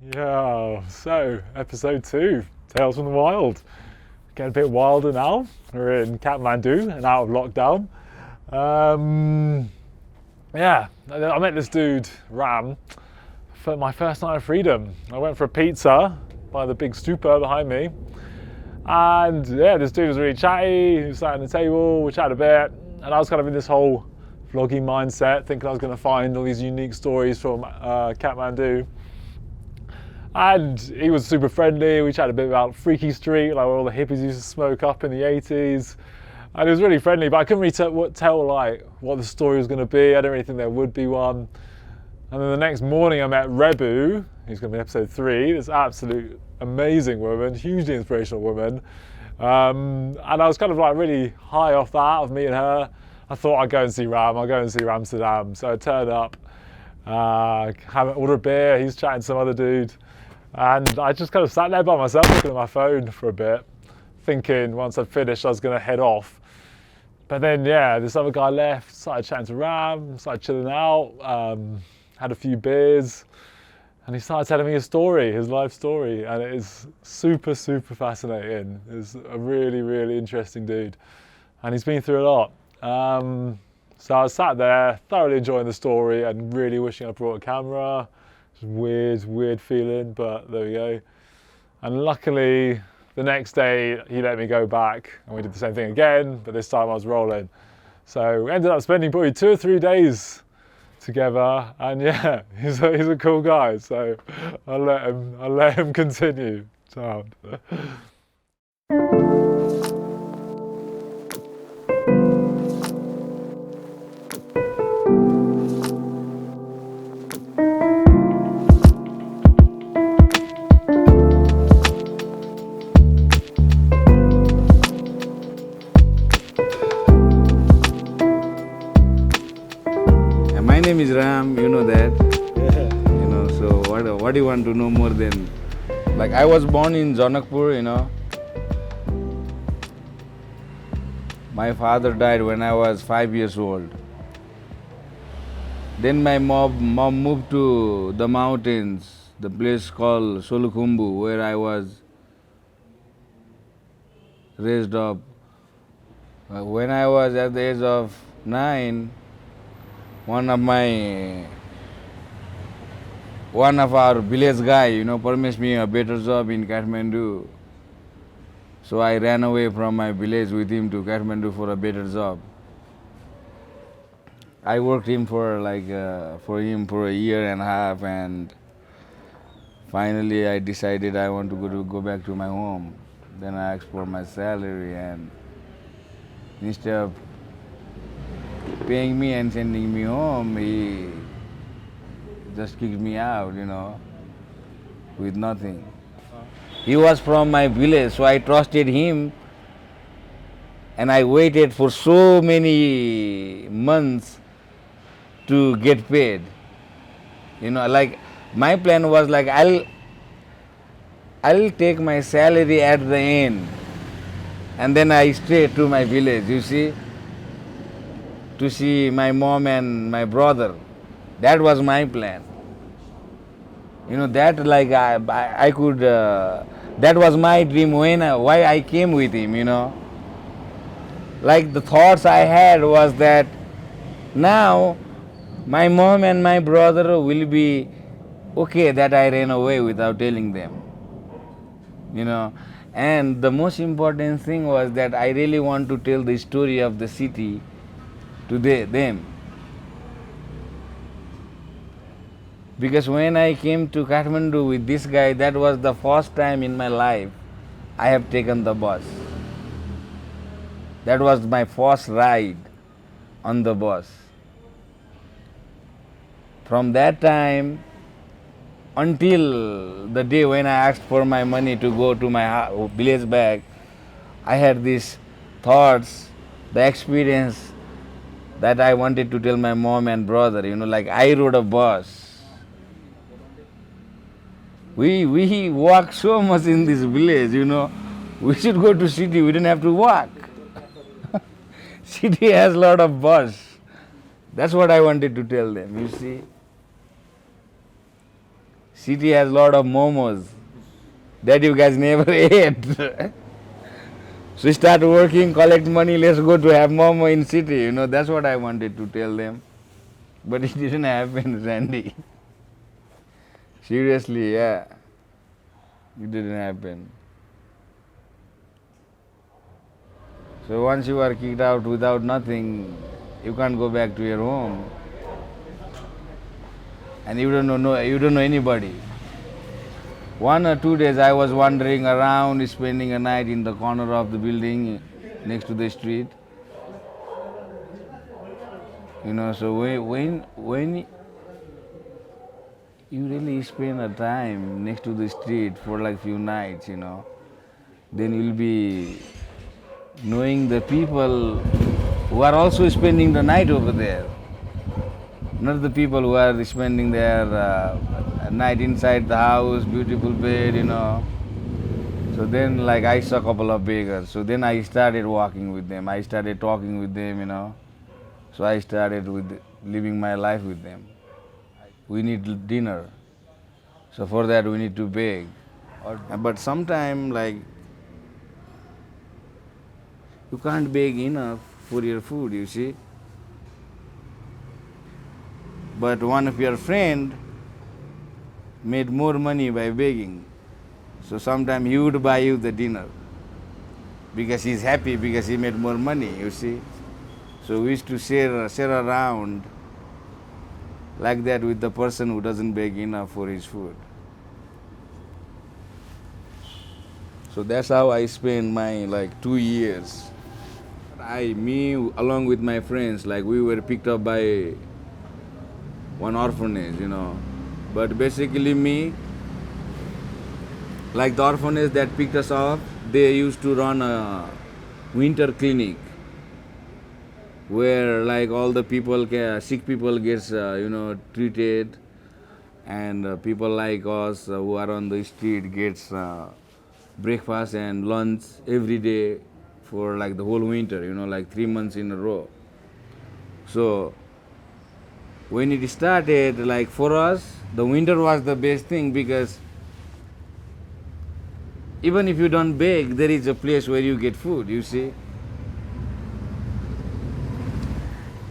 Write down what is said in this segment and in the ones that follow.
Yeah, so episode 2, Tales from the Wild. Getting a bit wilder now. We're in Kathmandu and out of lockdown. Yeah, I met this dude, Ram, for my first night of freedom. I went for a pizza by the big stupa behind me. And yeah, this dude was really chatty. He was sat at the table, we chatted a bit. And I was kind of in this whole vlogging mindset, thinking I was going to find all these unique stories from Kathmandu. And he was super friendly. We chatted a bit about Freaky Street, like where all the hippies used to smoke up in the 80s. And he was really friendly, but I couldn't really tell like what the story was going to be. I didn't really think there would be one. And then the next morning I met Rebu, who's going to be episode 3, this absolute amazing woman, hugely inspirational woman. And I was kind of like really high off that, of meeting her. I thought I'd go and see Ram, I'll go and see Ramsterdam. So I turned up, ordered a beer, he's chatting to some other dude. And I just kind of sat there by myself looking at my phone for a bit, thinking once I'd finished I was going to head off. But then, yeah, this other guy left, started chatting to Ram, started chilling out, had a few beers, and he started telling me his story, his life story, and it is super, super fascinating. He's a really, really interesting dude, and he's been through a lot. So I was sat there, thoroughly enjoying the story and really wishing I brought a camera. Weird feeling, but there we go. And luckily, the next day he let me go back and we did the same thing again, but this time I was rolling. So we ended up spending probably 2 or 3 days together, and yeah, he's a cool guy. So I'll let him continue. Sound. My name is Ram, you know that. You know, so what do you want to know more than, like, I was born in Janakpur, My father died when I was 5 years old. Then my mom moved to the mountains, the place called Solukhumbu, where I was raised up. When I was at the age of 9, one of our village guy, promised me a better job in Kathmandu. So I ran away from my village with him to Kathmandu for a better job. I worked for him for a year and a half, and finally I decided I want to go back to my home. Then I asked for my salary, and instead of paying me and sending me home, he just kicked me out, with nothing. He was from my village, so I trusted him, and I waited for so many months to get paid. Like my plan was like I'll take my salary at the end, and then I stay to my village, to see my mom and my brother. That was my plan. That like I could. That was my dream why I came with him. Like the thoughts I had was that now my mom and my brother will be okay that I ran away without telling them. And the most important thing was that I really want to tell the story of the city to them. Because when I came to Kathmandu with this guy, that was the first time in my life I have taken the bus. That was my first ride on the bus. From that time until the day when I asked for my money to go to my village back, I had these thoughts, the experience that I wanted to tell my mom and brother. Like I rode a bus. We walk so much in this village, We should go to city, we didn't have to walk. City has a lot of bus. That's what I wanted to tell them, City has a lot of momos that you guys never ate. So start working, collect money, let's go to have momo in city. You know, that's what I wanted to tell them. But it didn't happen, Randy. Seriously, yeah. It didn't happen. So once you are kicked out without nothing, you can't go back to your home. And you don't know anybody. 1 or 2 days I was wandering around, spending a night in the corner of the building next to the street. You know, so when you really spend a time next to the street for like few nights, you know, then you'll be knowing the people who are also spending the night over there. Not the people who are spending their night inside the house, beautiful bed, you know. So then, like, I saw a couple of beggars. So then I started walking with them. I started talking with them, you know. So I started with living my life with them. We need dinner. So for that we need to beg. But sometimes, like, you can't beg enough for your food, you see. But one of your friend made more money by begging. So sometimes he would buy you the dinner because he's happy because he made more money, you see. So we used to share around like that with the person who doesn't beg enough for his food. So that's how I spent my like 2 years. Me along with my friends, like we were picked up by one orphanage, you know. But basically me, like the orphanage that picked us up, they used to run a winter clinic where like all the people, sick people gets, treated, and people like us who are on the street gets breakfast and lunch every day for like the whole winter, you know, like 3 months in a row. So when it started, like for us, the winter was the best thing because even if you don't beg, there is a place where you get food, you see.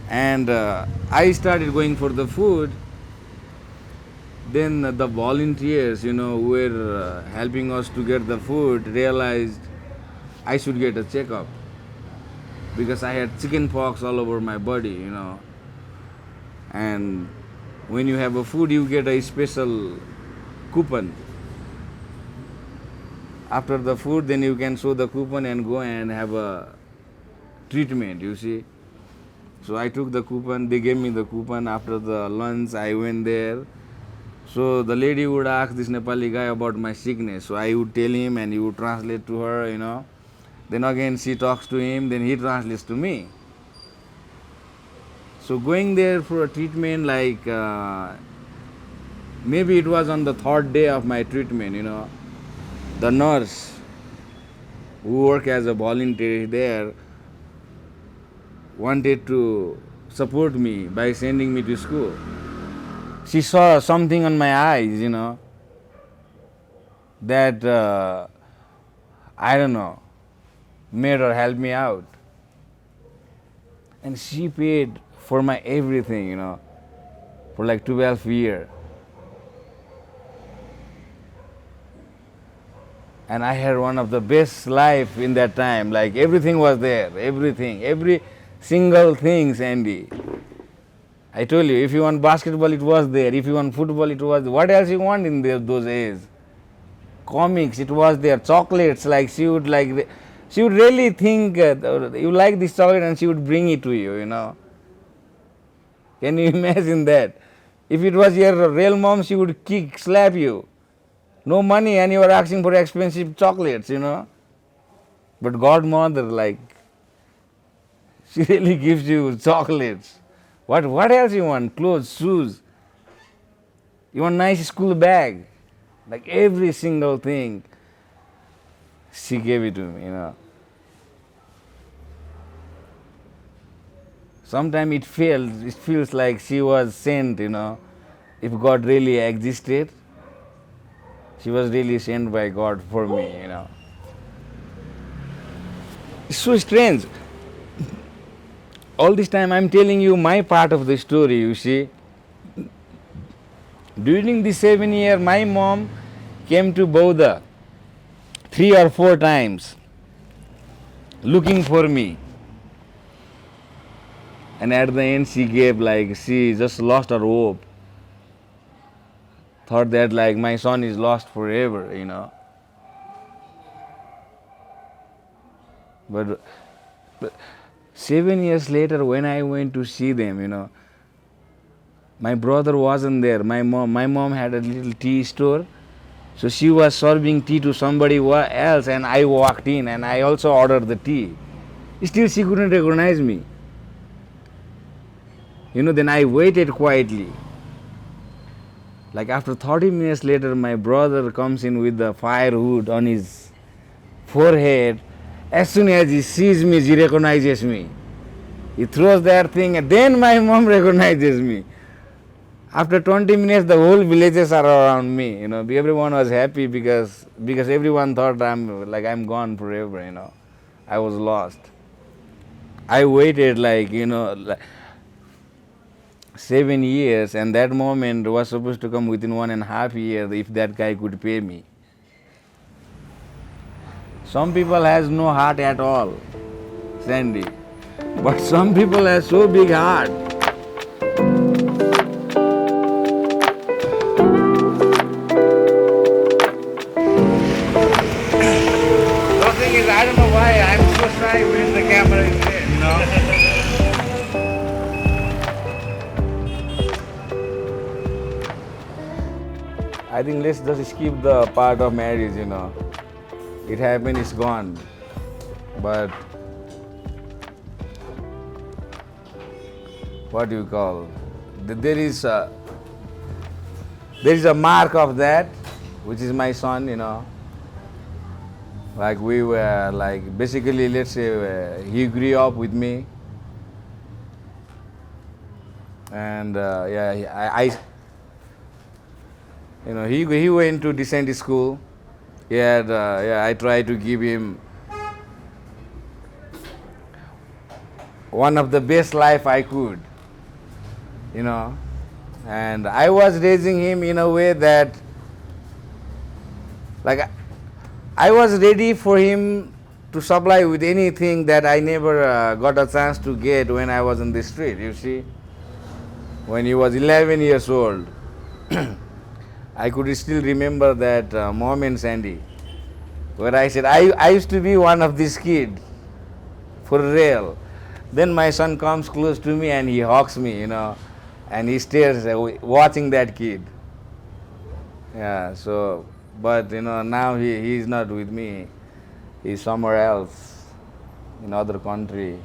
And I started going for the food. Then the volunteers, you know, who were helping us to get the food realized I should get a checkup because I had chicken pox all over my body, you know. And when you have a food, you get a special coupon. After the food, then you can show the coupon and go and have a treatment, you see. So I took the coupon, they gave me the coupon. After the lunch, I went there. So the lady would ask this Nepali guy about my sickness. So I would tell him and he would translate to her, you know. Then again she talks to him, then he translates to me. So going there for a treatment, like maybe it was on the 3rd day of my treatment, you know. The nurse who worked as a volunteer there wanted to support me by sending me to school. She saw something on my eyes, you know, that I don't know, made her help me out. And she paid for my everything, you know, for like 12 years. And I had one of the best life in that time. Like everything was there, everything, every single thing, Sandy. I told you, if you want basketball, it was there. If you want football, it was there. What else you want in those days? Comics, it was there. Chocolates, like she would really think you like this chocolate, and she would bring it to you, you know. Can you imagine that? If it was your real mom, she would slap you. No money, and you are asking for expensive chocolates, you know. But godmother, like, she really gives you chocolates. What else you want? Clothes, shoes. You want nice school bag. Like every single thing, she gave it to me, you know. Sometimes it feels like she was sent, you know. If God really existed, She was really sent by God for me, It's so strange. All this time I'm telling you my part of the story, you see. During the 7 year, my mom came to Bodha 3 or 4 times looking for me. And at the end she gave, like, she just lost her hope. Thought that, like, my son is lost forever. But 7 years later, when I went to see them, my brother wasn't there. My mom had a little tea store. So she was serving tea to somebody else, and I walked in and I also ordered the tea. Still she couldn't recognize me. Then I waited quietly. Like after 30 minutes later, my brother comes in with the firewood on his forehead. As soon as he sees me, he recognizes me. He throws that thing, and then my mom recognizes me. After 20 minutes, the whole villages are around me. Everyone was happy because everyone thought I'm gone forever. I was lost. I waited 7 years, and that moment was supposed to come within 1.5 years if that guy could pay me. Some people has no heart at all, Sandy, but some people have so big heart. The thing is, I don't know why I'm so shy when the camera is there. I think let's just skip the part of marriage. It happened, it's gone. But what do you call? There is a mark of that, which is my son. Like we were basically, let's say he grew up with me, and he went to decent school. I tried to give him one of the best life I could, and I was raising him in a way that, I was ready for him to supply with anything that I never got a chance to get when I was on the street, you see. When he was 11 years old, I could still remember that moment, Sandy, where I said, I used to be one of these kids, for real. Then my son comes close to me and he hugs me, and he stares watching that kid. Yeah, so, but now he's not with me. He's somewhere else, in other country.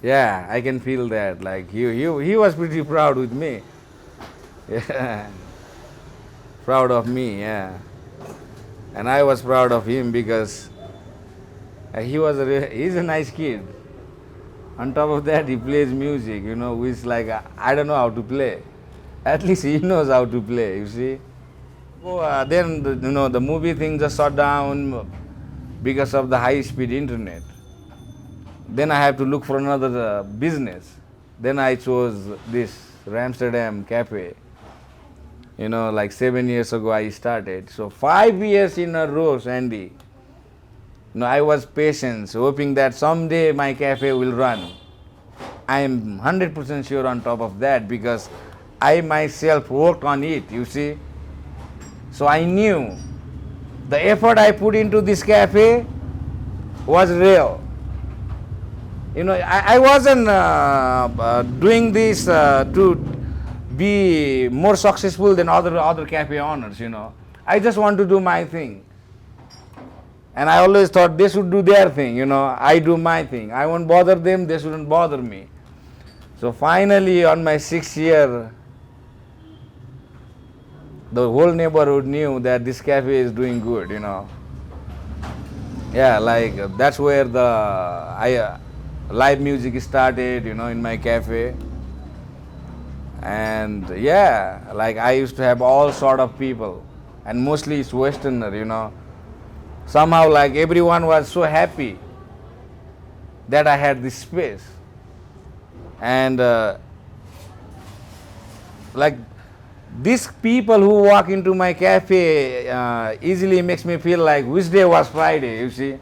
Yeah, I can feel that. Like he was pretty proud with me. Yeah, proud of me, yeah. And I was proud of him because he's a nice kid. On top of that, he plays music, which I don't know how to play. At least he knows how to play, you see. So then the movie thing just shut down because of the high-speed internet. Then I have to look for another business. Then I chose this Ramsterdam cafe. 7 years ago I started. So 5 years in a row, Sandy. I was patient, hoping that someday my cafe will run. I am 100% sure on top of that because I myself worked on it, you see. So I knew the effort I put into this cafe was real. I wasn't doing this to be more successful than other cafe owners, I just want to do my thing. And I always thought they should do their thing, I do my thing. I won't bother them, they shouldn't bother me. So finally, on my 6th year, the whole neighborhood knew that this cafe is doing good, Yeah, that's where the live music started, in my cafe. And yeah, like I used to have all sort of people, and mostly it's Westerner, you know. Somehow like everyone was so happy that I had this space. And like these people who walk into my cafe easily makes me feel like which day was Friday, you see.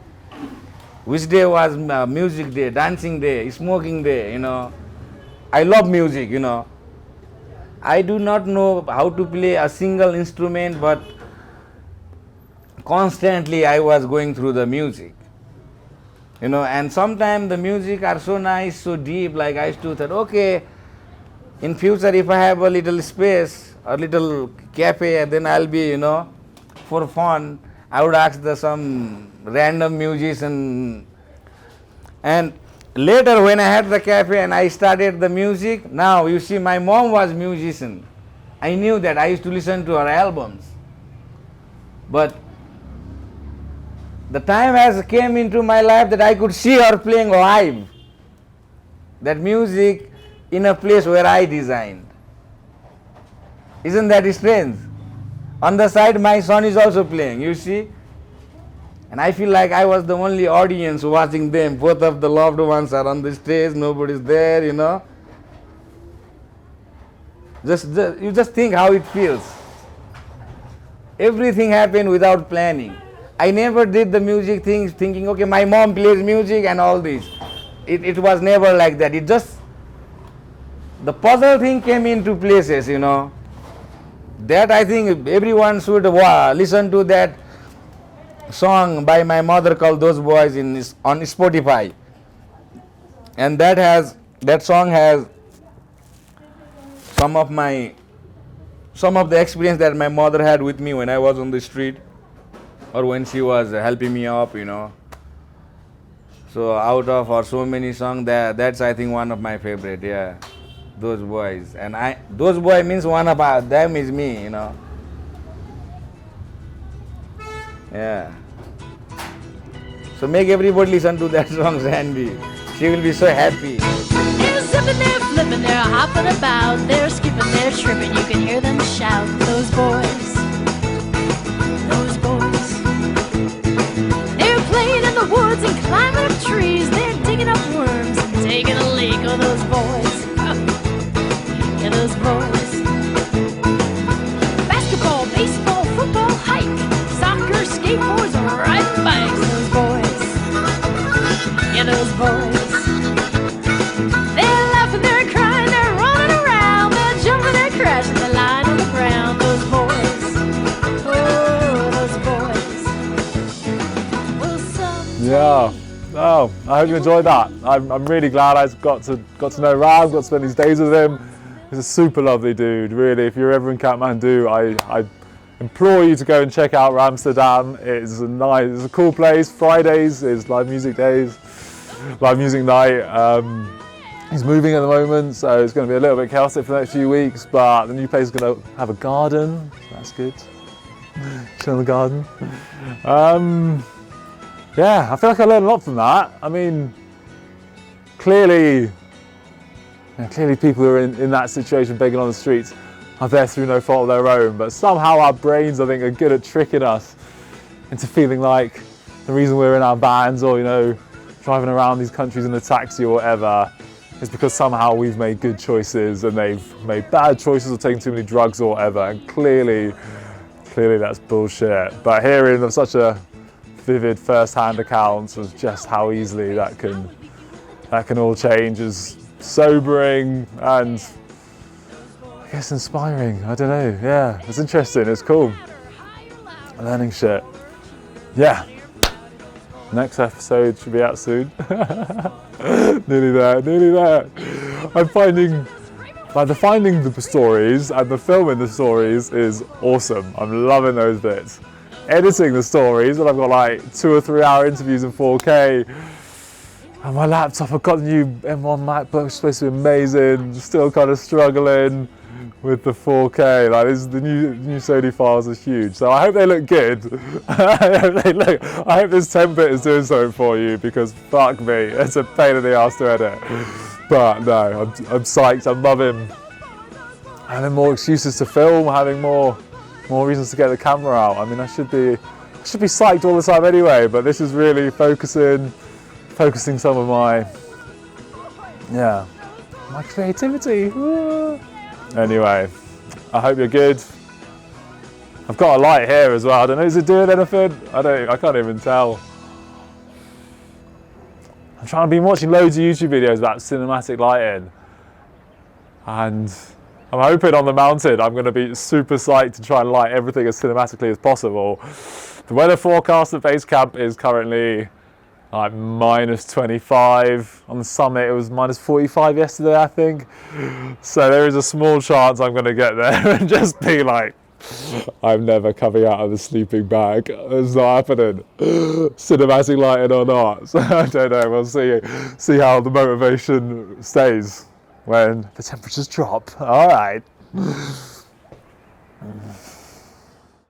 Which day was music day, dancing day, smoking day, you know. I love music, you know. I do not know how to play a single instrument, but constantly I was going through the music. You know, and sometimes the music are so nice, so deep, like I used to think, okay, in future if I have a little space, a little cafe, then I'll be, you know, for fun, I would ask some random musician. And later when I had the cafe and I started the music, now you see my mom was musician. I knew that, I used to listen to her albums. But the time has came into my life that I could see her playing live. That music in a place where I designed. Isn't that strange? On the side my son is also playing, you see. And I feel like I was the only audience watching them. Both of the loved ones are on the stage, nobody's there, you know. You just think how it feels. Everything happened without planning. I never did the music things thinking, okay, my mom plays music and all this. It was never like that. It just, the puzzle thing came into places, you know. That I think everyone should listen to that song by my mother called Those Boys on Spotify. And that song has some of the experience that my mother had with me when I was on the street, or when she was helping me up, you know. So out of our so many songs, that's I think one of my favorite, yeah. Those Boys. And Those Boys means one of them is me, you know. Yeah. So make everybody listen to that song, Sandy. She will be so happy. They're zipping, they're flipping, they're hopping about, they're skipping, they're tripping, you can hear them shout. Those boys, those boys. They're playing in the woods and climbing up trees, they're digging up worms and taking a leak. Oh, those boys, yeah, those boys. Basketball, baseball, football, hike, soccer, skateboards, riding bikes. Those boys, yeah, those boys. They're laughing, they're crying, they're running around, they're jumping, they're crashing, they're lying on the ground. Those boys, oh, those boys. Well, some Yeah. Oh, I hope you enjoyed that. I'm really glad I got to know Ram, got to spend these days with him. He's a super lovely dude, really. If you're ever in Kathmandu, I implore you to go and check out Ramsterdam. It's a cool place. Fridays is live music days, live music night. He's moving at the moment, so it's going to be a little bit chaotic for the next few weeks, but the new place is going to have a garden, so that's good. Chill in the garden. Yeah, I feel like I learned a lot from that. I mean, clearly people who are in that situation begging on the streets are there through no fault of their own, but somehow our brains, I think, are good at tricking us into feeling like the reason we're in our vans or, you know, driving around these countries in a taxi or whatever is because somehow we've made good choices and they've made bad choices or taken too many drugs or whatever, and clearly that's bullshit. But hearing of such a vivid first-hand accounts of just how easily that can all change is sobering and I guess inspiring. I don't know. Yeah, it's interesting. It's cool. Learning shit. Yeah. Next episode should be out soon. Nearly there. I'm finding the stories and the filming the stories is awesome. I'm loving those bits. Editing the stories, and I've got like 2 or 3 hour interviews in 4K. And my laptop, I've got the new M1 MacBook, it's supposed to be amazing. Still kind of struggling with the 4K. Like the new Sony files are huge. So I hope they look good. I hope this 10-bit is doing something for you, because fuck me, it's a pain in the ass to edit. But no, I'm psyched. I'm loving having more excuses to film, having more reasons to get the camera out. I mean, I should be psyched all the time anyway, but this is really focusing some of my creativity. Woo. Anyway, I hope you're good. I've got a light here as well. I don't know, is it doing anything? I can't even tell. I've been watching loads of YouTube videos about cinematic lighting, and I'm hoping on the mountain I'm going to be super psyched to try and light everything as cinematically as possible. The weather forecast at base camp is currently like -25. On the summit it was -45 yesterday, I think. So there is a small chance I'm going to get there and just be like, I'm never coming out of the sleeping bag. It's not happening. Cinematic lighting or not. So I don't know, we'll see how the motivation stays when the temperatures drop. All right.